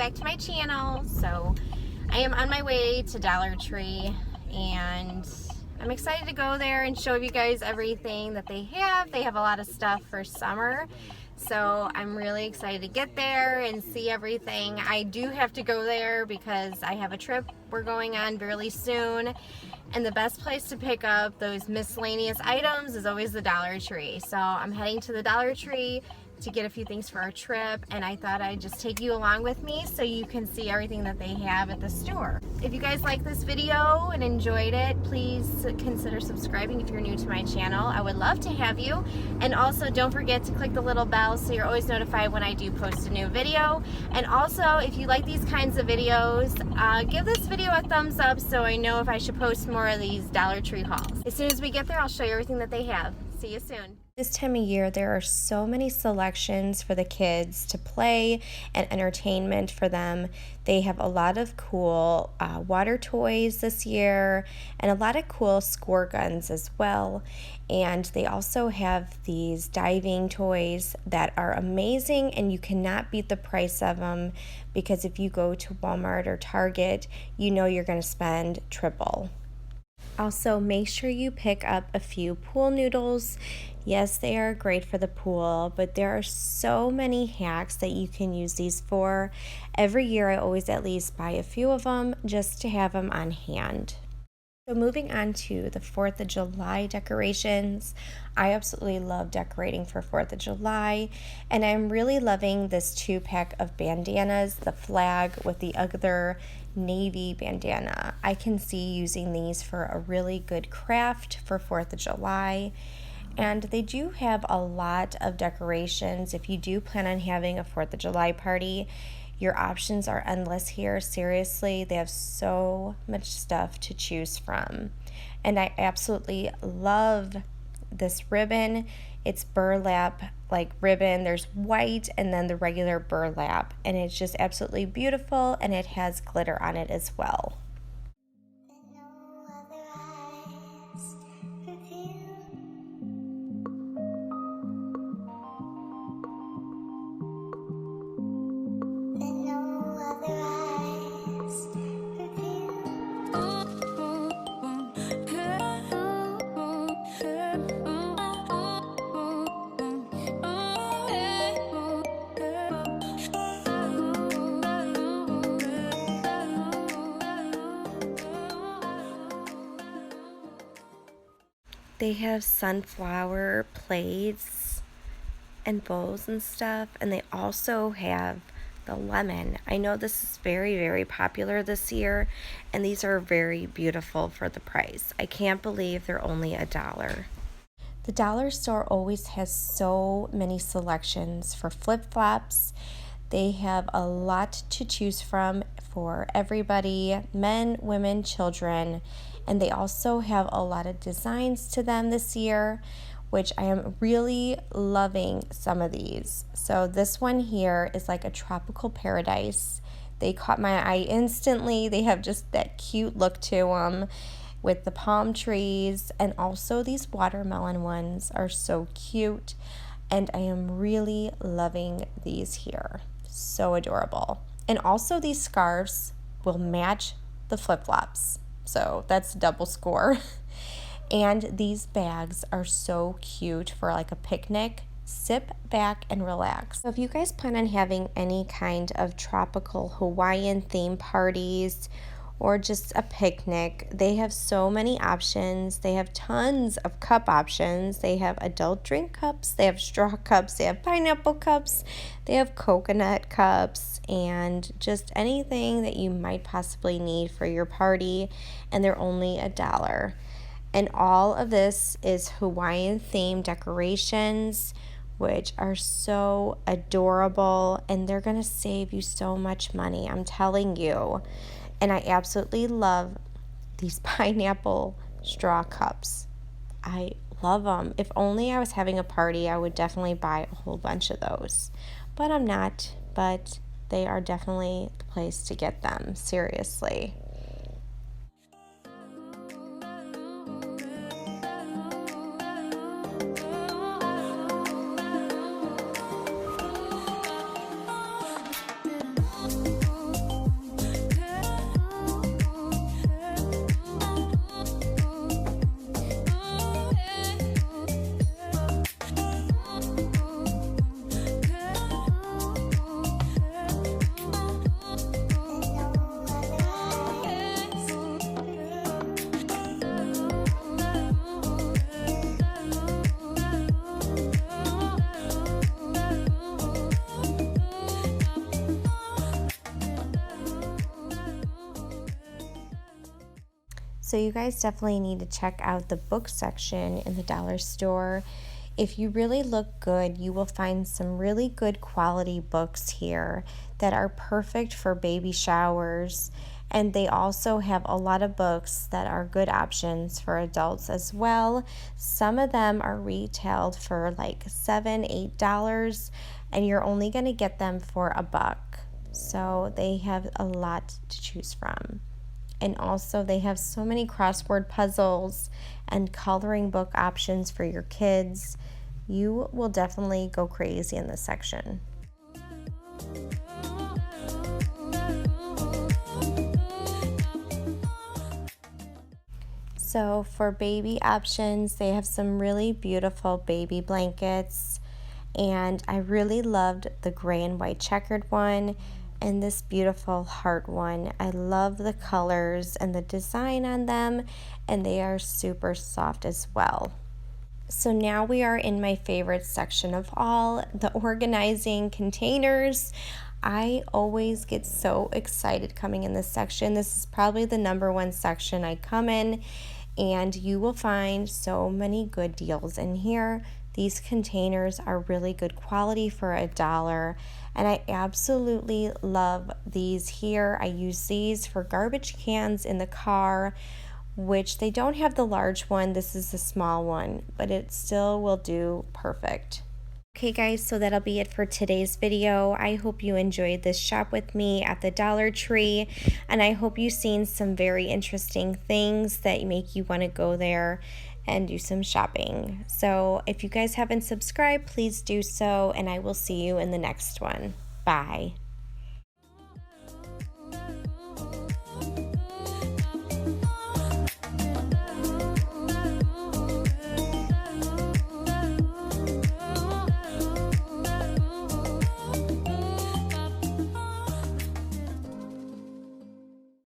back to my channel. So I am on my way to Dollar Tree and I'm excited to go there and show you guys everything that they have. They have a lot of stuff for summer. So I'm really excited to get there and see everything. I do have to go there because I have a trip we're going on really soon. And the best place to pick up those miscellaneous items is always the Dollar Tree. So I'm heading to the Dollar Tree to get a few things for our trip, and I thought I'd just take you along with me so you can see everything that they have at the store. If you guys like this video and enjoyed it, please consider subscribing if you're new to my channel. I would love to have you. And also don't forget to click the little bell so you're always notified when I do post a new video. And also, if you like these kinds of videos, give this video a thumbs up so I know if I should post more of these Dollar Tree hauls. As soon as we get there, I'll show you everything that they have. See you soon. This time of year, there are so many selections for the kids to play and entertainment for them. They have a lot of cool water toys this year and a lot of cool score guns as well. And they also have these diving toys that are amazing, and you cannot beat the price of them because if you go to Walmart or Target, you know you're going to spend triple. Also, make sure you pick up a few pool noodles. Yes, they are great for the pool, but there are so many hacks that you can use these for. Every year, I always at least buy a few of them just to have them on hand. So moving on to the 4th of July decorations. I absolutely love decorating for 4th of July, and I'm really loving this 2-pack of bandanas, the flag with the other navy bandana. I can see using these for a really good craft for 4th of July. And they do have a lot of decorations. If you do plan on having a 4th of July party, your options are endless here. Seriously, they have so much stuff to choose from. And I absolutely love this ribbon. It's burlap like ribbon. There's white and then the regular burlap. And it's just absolutely beautiful, and it has glitter on it as well. They have sunflower plates and bowls and stuff, and they also have the lemon. I know this is very, very popular this year, and these are very beautiful for the price. I can't believe they're only $1. The dollar store always has so many selections for flip-flops. They have a lot to choose from for everybody, men, women, children, and they also have a lot of designs to them this year, which I am really loving some of these. So this one here is like a tropical paradise. They caught my eye instantly. They have just that cute look to them with the palm trees, and also these watermelon ones are so cute, and I am really loving these here. So adorable. And also these scarves will match the flip-flops, so that's double score. And these bags are so cute for like a picnic. Sit back and relax. So if you guys plan on having any kind of tropical Hawaiian theme parties or just a picnic, they have so many options. They have tons of cup options. They have adult drink cups, they have straw cups, they have pineapple cups, they have coconut cups, and just anything that you might possibly need for your party, and they're only $1. And all of this is Hawaiian themed decorations, which are so adorable, and they're gonna save you so much money, I'm telling you. And I absolutely love these pineapple straw cups. I love them. If only I was having a party, I would definitely buy a whole bunch of those. But I'm not, but they are definitely the place to get them, seriously. So you guys definitely need to check out the book section in the dollar store. If you really look good, you will find some really good quality books here that are perfect for baby showers. And they also have a lot of books that are good options for adults as well. Some of them are retailed for like $7, $8, and you're only going to get them for $1. So they have a lot to choose from. And also they have so many crossword puzzles and coloring book options for your kids. You will definitely go crazy in this section. So for baby options, they have some really beautiful baby blankets, and I really loved the gray and white checkered one and this beautiful heart one. I love the colors and the design on them, and they are super soft as well. So now we are in my favorite section of all, the organizing containers. I always get so excited coming in this section. This is probably the #1 section I come in, and you will find so many good deals in here. These containers are really good quality for $1, and I absolutely love these here. I use these for garbage cans in the car, which they don't have the large one. This is the small one, but it still will do perfect. Okay guys, so that'll be it for today's video. I hope you enjoyed this shop with me at the Dollar Tree, and I hope you've seen some very interesting things that make you want to go there and do some shopping. So if you guys haven't subscribed, please do so, and I will see you in the next one. Bye.